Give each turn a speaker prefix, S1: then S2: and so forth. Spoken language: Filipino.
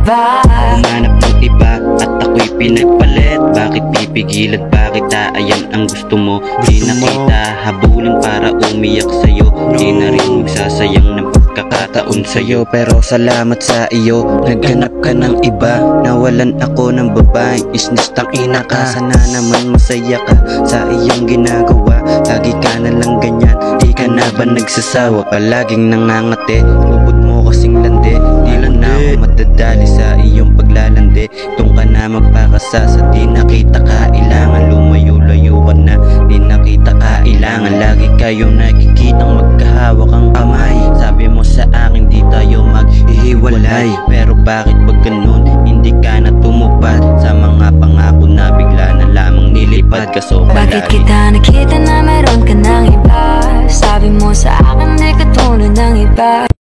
S1: iba.
S2: Humanap ng iba at ako'y pinagpalit. Bakit pipigil at bakit aayan ang gusto mo? Di na kita habulin para umiyak sa'yo. Di na rin magsasayang ng pagkakataon sa'yo. Pero salamat sa iyo, naghanap ka ng iba. Nawalan ako ng babaeng isnis, tangina ka. Sana naman masaya ka sa iyong ginagawa. Lagi ka na lang ganyan, di ka na ba nagsasawa? Palaging nangangati, ubod mo kasing landi. Di mo na ako madadali sa iyong paglalandi. Doon ka na magpakasasa, di nakita kailangan. Lumayo-layo ka na, di nakita kailangan. Lagi kayong nakikitang magkahawak ang kamay. Sabi mo sa akin di tayo maghihiwalay. Pero bakit pag ganun, hindi ka na tumupad sa mga pangako na bigla na lamang nilipad ka? So
S1: bakit kita nakita na meron ka ng iba? Sabi mo sa akin di katulad ng iba.